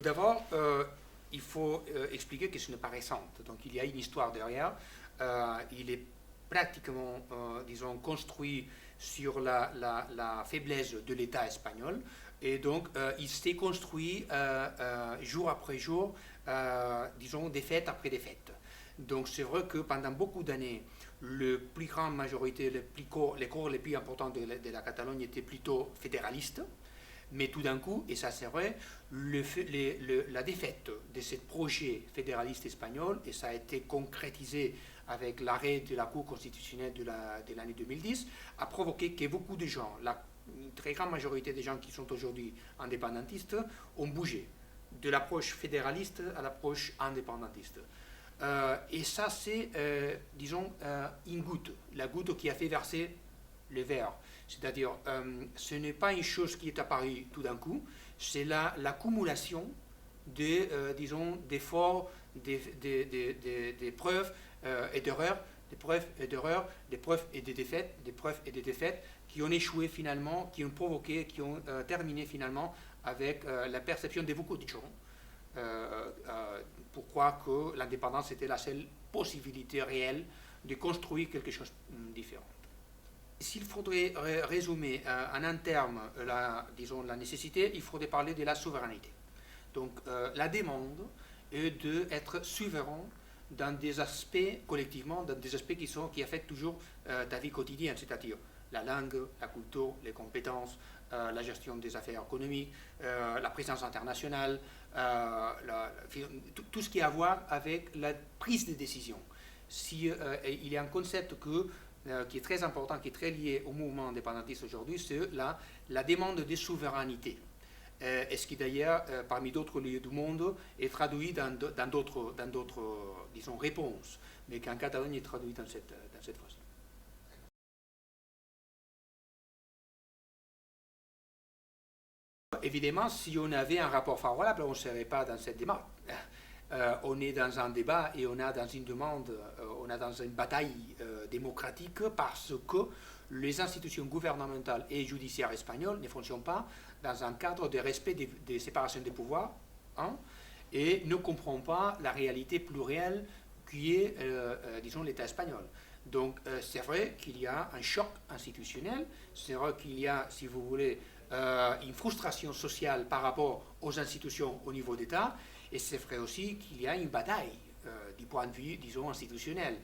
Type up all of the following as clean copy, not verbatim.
D'abord, il faut expliquer que ce n'est pas récent. Donc il y a une histoire derrière. Il est pratiquement, disons, construit sur la faiblesse de l'État espagnol. Et donc il s'est construit jour après jour, disons, défaite après défaite. Donc c'est vrai que pendant beaucoup d'années, la plus grande majorité, les corps les plus importants de la Catalogne étaient plutôt fédéralistes. Mais tout d'un coup, et ça c'est vrai, la défaite de ce projet fédéraliste espagnol, et ça a été concrétisé avec l'arrêt de la Cour constitutionnelle de l'année 2010, a provoqué que beaucoup de gens, la très grande majorité des gens qui sont aujourd'hui indépendantistes, ont bougé de l'approche fédéraliste à l'approche indépendantiste. Et ça c'est, disons, une goutte, la goutte qui a fait verser le verre. C'est-à-dire, ce n'est pas une chose qui est apparue tout d'un coup, c'est l'accumulation disons, d'efforts, des preuves et d'erreurs, des preuves et des défaites qui ont échoué finalement, qui ont provoqué, qui ont terminé finalement avec la perception de beaucoup de gens pour croire que l'indépendance était la seule possibilité réelle de construire quelque chose de différent. S'il faudrait résumer en un terme, disons, la nécessité, il faudrait parler de la souveraineté. Donc la demande est d'être souverain dans des aspects, collectivement, dans des aspects qui affectent toujours ta vie quotidienne, c'est-à-dire la langue, la culture, les compétences, la gestion des affaires économiques, la présence internationale, tout ce qui a à voir avec la prise de décision. Il y a un concept qui est très important, qui est très lié au mouvement indépendantiste aujourd'hui, c'est la demande de souveraineté. Et ce qui d'ailleurs, parmi d'autres lieux du monde, est traduit dans d'autres, disons, réponses, mais qu'en Catalogne est traduit dans cette fois-ci. Évidemment, si on avait un rapport favorable, on ne serait pas dans cette démarche. On est dans un débat et on est dans une demande, on est dans une bataille démocratique parce que les institutions gouvernementales et judiciaires espagnoles ne fonctionnent pas dans un cadre de respect des séparations des pouvoirs et ne comprennent pas la réalité plurielle qui est, disons, l'État espagnol. Donc c'est vrai qu'il y a un choc institutionnel, c'est vrai qu'il y a, si vous voulez, une frustration sociale par rapport aux institutions au niveau d'État, et c'est vrai aussi qu'il y a une bataille du point de vue, disons, institutionnel.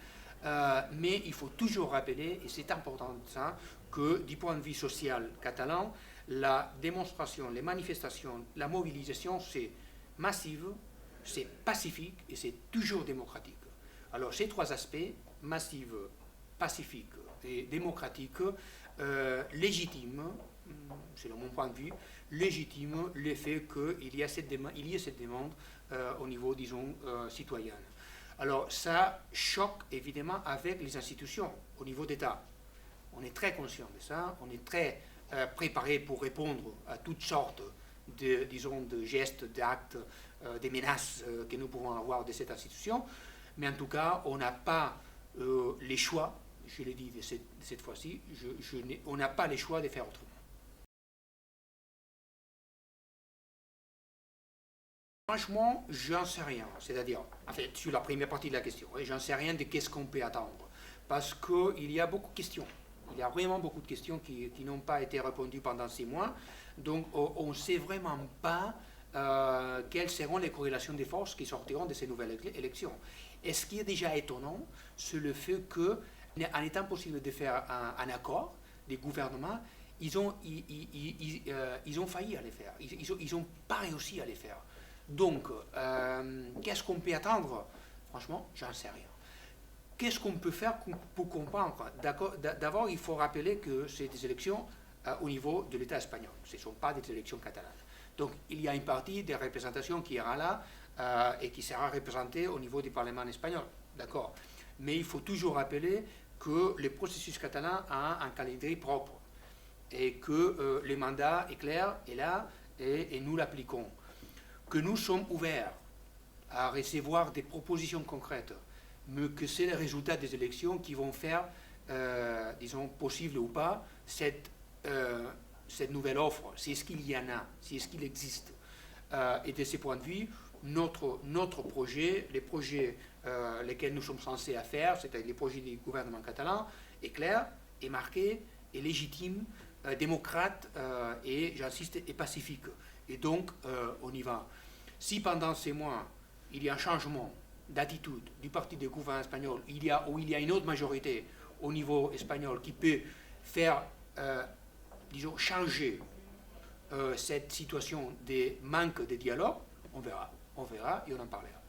Mais il faut toujours rappeler, et c'est important ça, que du point de vue social catalan, la démonstration, les manifestations, la mobilisation, c'est massive, c'est pacifique et c'est toujours démocratique. Alors ces trois aspects, massive, pacifique et démocratique, légitiment, selon mon point de vue, légitime le fait qu'il y ait cette demande au niveau, disons, citoyen. Alors ça choque évidemment avec les institutions au niveau d'État. On est très conscient de ça, on est très préparé pour répondre à toutes sortes disons, de gestes, d'actes, des menaces que nous pouvons avoir de cette institution, mais en tout cas, on n'a pas les choix, je l'ai dit cette fois-ci, on n'a pas les choix de faire autrement. Franchement, j'en sais rien. C'est-à-dire, en fait, sur la première partie de la question, j'en sais rien de qu'est-ce qu'on peut attendre. Parce qu'il y a beaucoup de questions. Il y a vraiment beaucoup de questions qui n'ont pas été répondues pendant 6 mois. Donc, on ne sait vraiment pas quelles seront les corrélations des forces qui sortiront de ces nouvelles élections. Et ce qui est déjà étonnant, c'est le fait qu'en étant possible de faire un accord des gouvernements, ils ont failli à les faire. Ils n'ont pas réussi à les faire. Donc, qu'est-ce qu'on peut attendre? Franchement, j'en sais rien. Qu'est-ce qu'on peut faire pour comprendre? D'abord, il faut rappeler que c'est des élections au niveau de l'État espagnol. Ce ne sont pas des élections catalanes. Donc, il y a une partie des représentations qui ira là et qui sera représentée au niveau du Parlement espagnol. D'accord. Mais il faut toujours rappeler que le processus catalan a un calendrier propre et que le mandat est clair, est là, et nous l'appliquons. Que nous sommes ouverts à recevoir des propositions concrètes, mais que c'est le résultat des élections qui vont faire, disons, possible ou pas, cette nouvelle offre, c'est ce qu'il y en a, c'est ce qu'il existe. Et de ce point de vue, notre projet, les projets lesquels nous sommes censés faire, c'est-à-dire les projets du gouvernement catalan, est clair, est marqué, est légitime, démocrate et, j'insiste, est pacifique. Et donc, on y va. Si pendant ces mois, il y a un changement d'attitude du parti du gouvernement espagnol, où il y a une autre majorité au niveau espagnol qui peut faire, disons, changer cette situation de manque de dialogue, on verra et on en parlera.